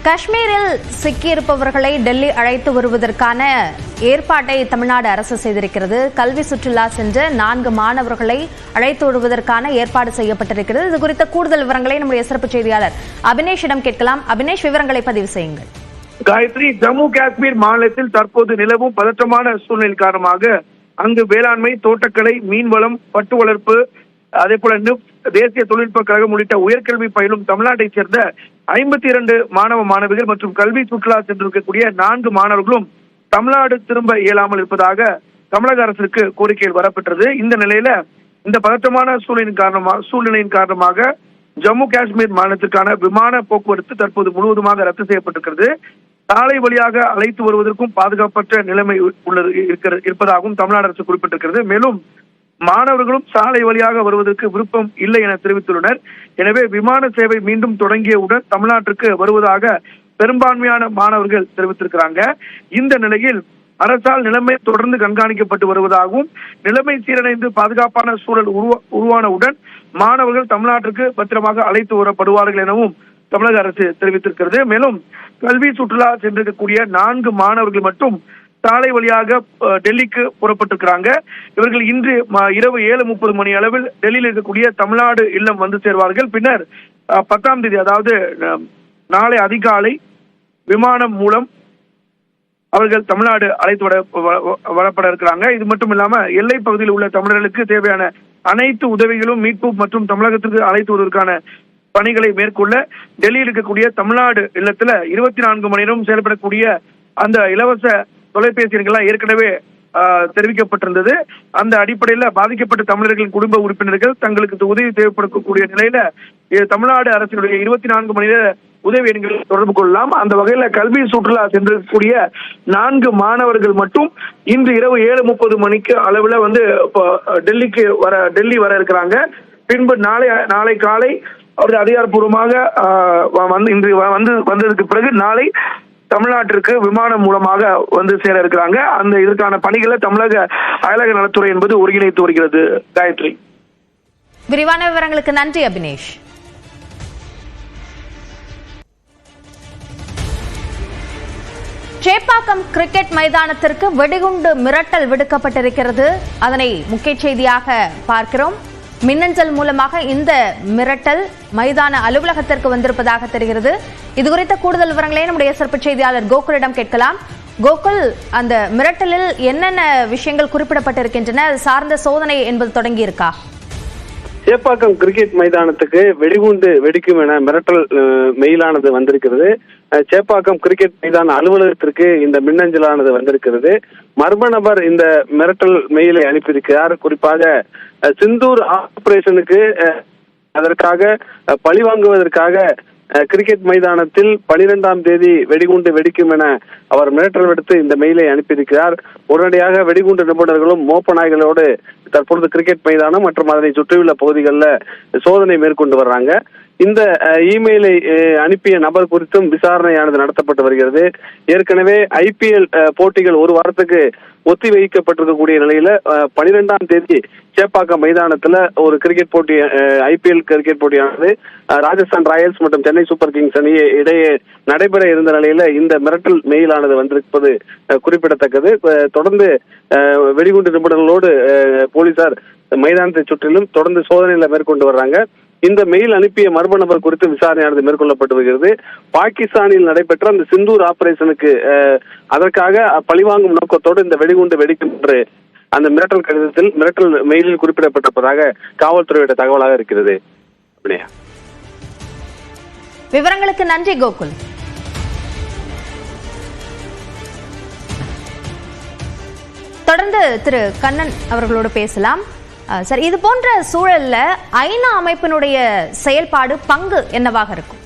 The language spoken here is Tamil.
காஷ்மீரில் சிக்கியிருப்பவர்களை டெல்லி அழைத்து வருவதற்கான ஏற்பாட்டை தமிழ்நாடு அரசு செய்திருக்கிறது. கல்வி சுற்றுலா சென்ற 4 மாணவர்களை அழைத்து வருவதற்கான ஏற்பாடு செய்யப்பட்டிருக்கிறது. இது குறித்த கூடுதல் விவரங்களை நம்முடைய சிறப்பு செய்தியாளர் அபினேஷிடம் கேட்கலாம். அபினேஷ், விவரங்களை பதிவு செய்யுங்கள். காயத்ரி, ஜம்மு காஷ்மீர் மாநிலத்தில் தற்போது நிலவும் பதற்றமான சூழ்நிலை காரணமாக அங்கு வேளாண்மை, தோட்டக்கலை, மீன்வளம், பட்டு வளர்ப்பு, அதே போல தேசிய தொழில்நுட்ப கழகம் உள்ளிட்ட உயர்கல்வி பயிலும் தமிழ்நாட்டைச் சேர்ந்த 52 மாணவ மாணவிகள் மற்றும் கல்வி சுற்றுலா சென்றிருக்கக்கூடிய 4 மாணவர்களும் தமிழ்நாடு திரும்ப இயலாமல் இருப்பதாக தமிழக அரசுக்கு கோரிக்கைகள் வரப்பெற்றது. இந்த நிலையில இந்த பதற்றமான சூழ்நிலையின் காரணமாக ஜம்மு காஷ்மீர் மாநிலத்திற்கான விமான போக்குவரத்து தற்போது முழுவதுமாக ரத்து செய்யப்பட்டிருக்கிறது. சாலை வழியாக அழைத்து வருவதற்கும் பாதுகாப்பற்ற நிலைமை இருப்பதாகவும் தமிழ்நாடு அரசு குறிப்பிட்டிருக்கிறது. மேலும் மாணவர்களும் சாலை வழியாக வருவதற்கு விருப்பம் இல்லை என தெரிவித்துள்ளனர். எனவே விமான சேவை மீண்டும் தொடங்கியவுடன் தமிழ்நாட்டிற்கு வருவதாக பெரும்பான்மையான மாணவர்கள் தெரிவித்திருக்கிறாங்க. இந்த நிலையில் அரசால் நிலைமை தொடர்ந்து கண்காணிக்கப்பட்டு வருவதாகவும் நிலைமை சீரடைந்து பாதுகாப்பான சூழல் உருவானவுடன் மாணவர்கள் தமிழ்நாட்டிற்கு பத்திரமாக அழைத்து வரப்படுவார்கள் எனவும் தமிழக அரசு தெரிவித்திருக்கிறது. மேலும் கல்வி சுற்றுலா சென்றிருக்கக்கூடிய 4 மாணவர்கள் மட்டும் சாலை வழியாக டெல்லிக்கு புறப்பட்டிருக்கிறாங்க. இவர்கள் இன்று இரவு 7:30 மணி அளவில் டெல்லியில் இருக்கக்கூடிய தமிழ்நாடு இல்லம் வந்து சேர்வார்கள். பின்னர் 10ஆம் தேதி, அதாவது நாளை அதிகாலை விமானம் மூலம் அவர்கள் தமிழ்நாடு அழைத்து வரப்பட இருக்கிறாங்க. இது மட்டும் இல்லாம எல்லை பகுதியில் உள்ள தமிழர்களுக்கு தேவையான அனைத்து உதவிகளும் மீட்பு மற்றும் தமிழகத்திற்கு அழைத்து வருவதற்கான பணிகளை மேற்கொள்ள டெல்லியில் இருக்கக்கூடிய தமிழ்நாடு இல்லத்துல 24 மணி நேரம் செயல்படக்கூடிய அந்த இலவச தொலைபேசி எண்கள்லாம் ஏற்கனவே தெரிவிக்கப்பட்டிருந்தது. அந்த அடிப்படையில் பாதிக்கப்பட்ட தமிழர்களின் குடும்ப உறுப்பினர்கள் தங்களுக்கு உதவி தேவைப்படக்கூடிய நிலையில தமிழ்நாடு அரசினுடைய 24 மணி நேர உதவி எண்களை தொடர்பு கொள்ளலாம். அந்த வகையில கல்வி சுற்றுலா சென்றிருக்கக்கூடிய 4 மாணவர்கள் மட்டும் இன்று இரவு 7:30 மணிக்கு அளவுல வந்து டெல்லி வர இருக்கிறாங்க. பின்பு நாளை காலை அவர்கள் அதிகாரப்பூர்வமாக இன்று வந்ததுக்கு பிறகு நாளை தமிழ்நாட்டிற்கு விமானம் மூலமாக வந்து சேர இருக்கிறாங்க. இதற்கான பணிகளை தமிழக அயலக நலத்துறை என்பது ஒருங்கிணைத்து வருகிறது. காயத்ரி, விரிவான விவரங்களுக்கு நன்றி அபினேஷ். சேப்பாக்கம் கிரிக்கெட் மைதானத்திற்கு வெடிகுண்டு மிரட்டல் விடுக்கப்பட்டிருக்கிறது. அதனை முக்கிய செய்தியாக பார்க்கிறோம். மின்னஞ்சல் மூலமாக இந்த மிரட்டல் மைதான அலுவலகத்திற்கு வந்திருப்பதாக தெரிகிறது. இது குறித்த கூடுதல் விவரங்களை நம்முடைய சிறப்பு செய்தியாளர் கோகுலிடம் கேட்கலாம். கோகுல், அந்த மிரட்டலில் என்னென்ன விஷயங்கள் குறிப்பிடப்பட்டிருக்கின்றன? சார்ந்த சோதனை என்பது தொடங்கி இருக்கா? சேப்பாக்கம் கிரிக்கெட் மைதானத்துக்கு வெடிகுண்டு வெடிக்கும் என மிரட்டல் மெயிலானது வந்திருக்கிறது. சேப்பாக்கம் கிரிக்கெட் மைதான அலுவலகத்திற்கு இந்த மின்னஞ்சலானது வந்திருக்கிறது. மர்ம நபர் இந்த மிரட்டல் மெயிலை அனுப்பியிருக்கிறார். குறிப்பாக சிந்தூர் ஆபரேஷனுக்கு அதற்காக பழிவாங்குவதற்காக கிரிக்கெட் மைதானத்தில் 12ஆம் தேதி வெடிகுண்டு வெடிக்கும் என அவர் மிரட்டல் விடுத்து இந்த மெயிலை அனுப்பியிருக்கிறார். உடனடியாக வெடிகுண்டு நிபுணர்களும் மோப்ப நாய்களோடு தற்பொழுது கிரிக்கெட் மைதானம் மற்றும் அதனை சுற்றியுள்ள பகுதிகளில் சோதனை மேற்கொண்டு வர்றாங்க. இந்த இமெயிலை அனுப்பிய நபர் குறித்தும் விசாரணையானது நடத்தப்பட்டு வருகிறது. ஏற்கனவே IPL போட்டிகள் ஒரு வாரத்துக்கு ஒத்தி வைக்கப்பட்டிருக்கக்கூடிய நிலையில 12ஆம் தேதி சேப்பாக்கம் மைதானத்துல ஒரு கிரிக்கெட் போட்டி, IPL கிரிக்கெட் போட்டியானது ராஜஸ்தான் ராயல்ஸ் மற்றும் சென்னை சூப்பர் கிங்ஸ் அணி இடையே நடைபெற இருந்த நிலையில இந்த மிரட்டல் மெயிலானது வந்திருப்பது குறிப்பிடத்தக்கது. தொடர்ந்து வெடிகுண்டு நிபுணர்களோடு போலீசார் மைதானத்தை சுற்றிலும் தொடர்ந்து சோதனைகளை மேற்கொண்டு வர்றாங்க. இந்த மெயில் அனுப்பிய மர்ம நபர் குறித்து விசாரணையானது மேற்கொள்ளப்பட்டு வருகிறது. பாகிஸ்தானில் நடைபெற்ற அந்த சிந்தூர் ஆபரேஷனுக்கு அதற்காக பழிவாங்கும் நோக்கத்தோடு இந்த வெடிகுண்டு வெடிக்கும் என்று அந்த மிரட்டல் மெயிலில் குறிப்பிடப்பட்டிருப்பதாக காவல்துறையோட தகவலாக இருக்கிறது. விவரங்களுக்கு நன்றி கோகுல். தொடர்ந்து திரு கண்ணன் அவர்களோடு பேசலாம். சார், இது போன்ற சூழல்ல ஐநா அமைப்பினுடைய செயல்பாடு, பங்கு என்னவாக இருக்கும்?